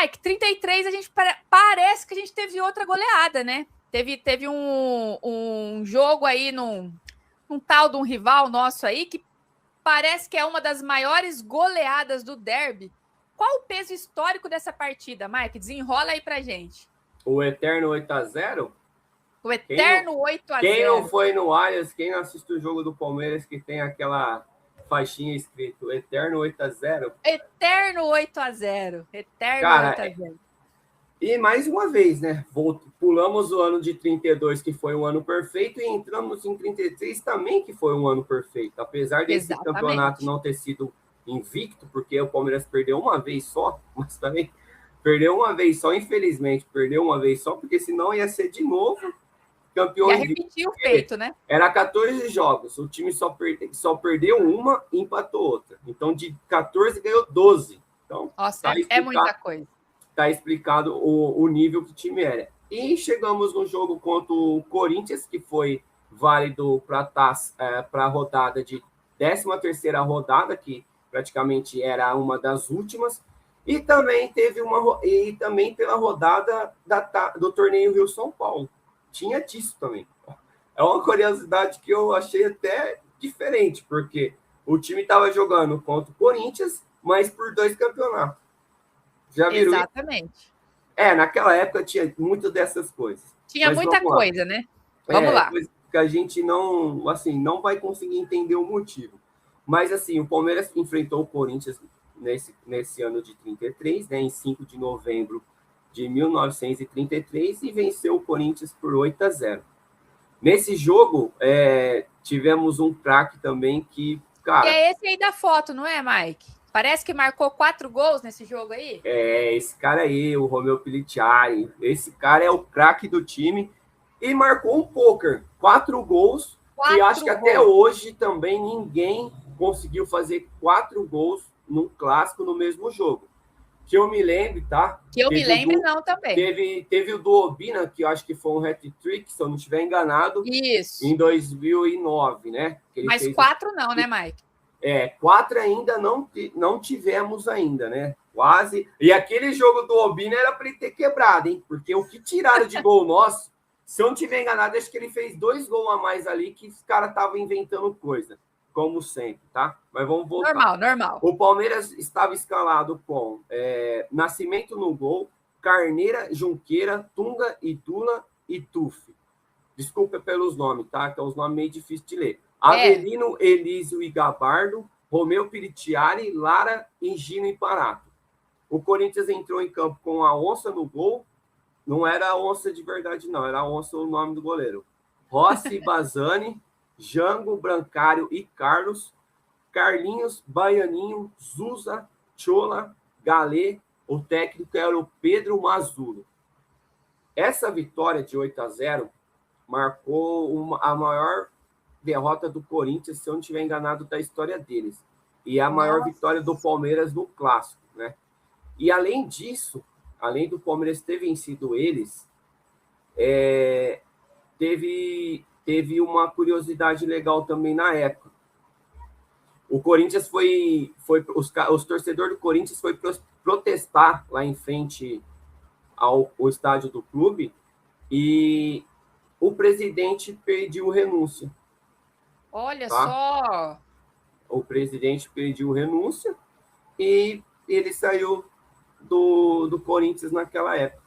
Mike, 33, a gente parece que a gente teve outra goleada, né? Teve um jogo aí num tal de um rival nosso aí que parece que é uma das maiores goleadas do derby. Qual o peso histórico dessa partida, Mike? Desenrola aí pra gente. O eterno 8-0? O eterno 8-0. Quem não foi no Allianz, quem não assistiu o jogo do Palmeiras que tem aquela faixinha escrito eterno 8-0? Eterno 8-0. Eterno Cara, 8-0. E mais uma vez, né? Pulamos o ano de 32, que foi um ano perfeito, e entramos em 33 também, que foi um ano perfeito. Apesar desse campeonato não ter sido invicto, porque o Palmeiras perdeu uma vez só, mas também perdeu uma vez só, infelizmente, perdeu uma vez só, porque senão ia ser de novo campeão. Ia repetir o feito, né? Era 14 jogos, o time só perdeu uma e empatou outra. Então, de 14 ganhou 12. Então, nossa, é muita coisa. Está explicado o nível que o time era. E chegamos no jogo contra o Corinthians, que foi válido para a rodada de 13ª rodada, que praticamente era uma das últimas, e também também pela rodada do torneio Rio-São Paulo. Tinha disso também. É uma curiosidade que eu achei até diferente, porque o time estava jogando contra o Corinthians, mas por 2 campeonatos. Já viram? Exatamente. Naquela época tinha muitas dessas coisas. Tinha muita coisa, né? Vamos lá. Que a gente não vai conseguir entender o motivo. Mas, assim, o Palmeiras enfrentou o Corinthians nesse ano de 33, né, em 5 de novembro de 1933, e venceu o Corinthians por 8-0. Nesse jogo, tivemos um craque também que, cara... E é esse aí da foto, não é, Mike? Parece que marcou 4 gols nesse jogo aí. Esse cara aí, o Romeu Pelliciari. Esse cara é o craque do time. E marcou um poker. 4 gols. E acho que até hoje também ninguém conseguiu fazer 4 gols num clássico no mesmo jogo. Que eu me lembre, tá? Que eu me lembre, não, também. Teve o do Obina, que eu acho que foi um hat-trick, se eu não estiver enganado. Isso. Em 2009, né? Mas 4 não, né, Mike? 4 ainda não tivemos ainda, né? Quase. E aquele jogo do Obina era para ele ter quebrado, hein? Porque o que tiraram de gol nosso, se eu não estiver enganado, acho que ele fez 2 gols a mais ali, que os caras estavam inventando coisa, como sempre, tá? Mas vamos voltar. Normal. O Palmeiras estava escalado com Nascimento no gol, Carneira, Junqueira, Tunga, Idula e Tuf. Desculpa pelos nomes, tá? Que é os nomes meio difíceis de ler. Avelino, Elísio e Gabardo, Romeu Pelliciari, Lara, Engino e Parato. O Corinthians entrou em campo com a Onça no gol. Não era a Onça de verdade, não. Era a Onça o nome do goleiro. Rossi, Bazani, Jango, Brancário e Carlos. Carlinhos, Baianinho, Zusa, Chola, Galê. O técnico era o Pedro Mazzulo. Essa vitória de 8-0 marcou a maior derrota do Corinthians, se eu não estiver enganado, da história deles. E a maior vitória do Palmeiras no clássico, né? E além disso, além do Palmeiras ter vencido eles, teve uma curiosidade legal também na época. O Corinthians os torcedores do Corinthians foi protestar lá em frente ao estádio do clube, e o presidente pediu renúncia. Olha só! O presidente pediu renúncia e ele saiu do Corinthians naquela época.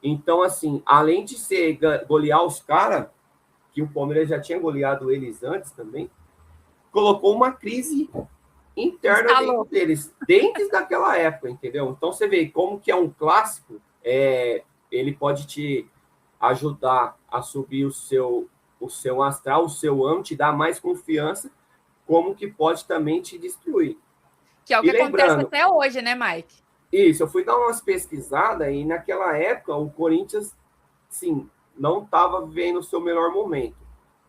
Então, assim, além de golear os caras, que o Palmeiras já tinha goleado eles antes também, colocou uma crise interna dentro deles, desde daquela época, entendeu? Então, você vê como que é um clássico, ele pode te ajudar a subir o seu astral, o seu ânimo, te dar mais confiança, como que pode também te destruir. Que é o que acontece até hoje, né, Mike? Isso, eu fui dar umas pesquisadas e naquela época o Corinthians, sim, não estava vivendo o seu melhor momento.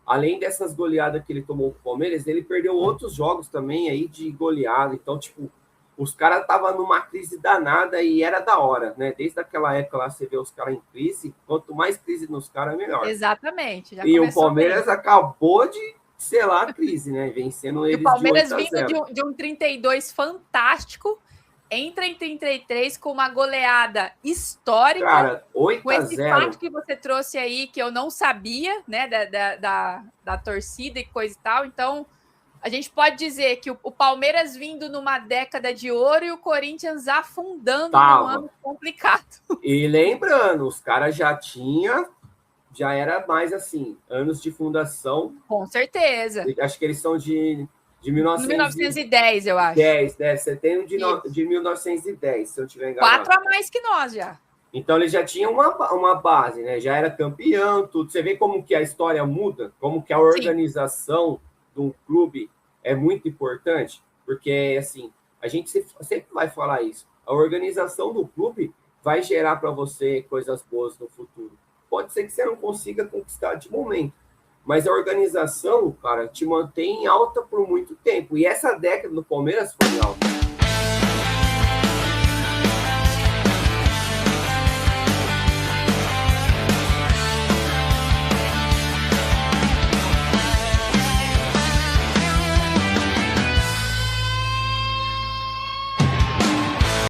Além dessas goleadas que ele tomou com o Palmeiras, ele perdeu outros jogos também aí de goleada. Então, tipo, os caras estavam numa crise danada e era da hora, né? Desde aquela época lá, você vê os caras em crise, quanto mais crise nos caras, melhor. Exatamente. E o Palmeiras acabou de selar a crise, né? Vencendo eles de 8-0. O Palmeiras vindo de um 32 fantástico, entra em 33 com uma goleada histórica. Cara, 8 com a esse 0. fato que você trouxe aí, que eu não sabia, né, da torcida e coisa e tal. Então, a gente pode dizer que o Palmeiras vindo numa década de ouro e o Corinthians afundando num ano complicado. E lembrando, os caras já era mais assim, anos de fundação. Com certeza. Acho que eles são de 1910, eu acho. 10, né? Setembro de 1910, se eu estiver enganado. 4 a mais que nós já. Então ele já tinha uma base, né? Já era campeão, tudo. Você vê como que a história muda, como que a organização de um clube é muito importante, porque assim, a gente sempre vai falar isso. A organização do clube vai gerar para você coisas boas no futuro. Pode ser que você não consiga conquistar de momento, mas a organização, cara, te mantém em alta por muito tempo. E essa década do Palmeiras foi alta.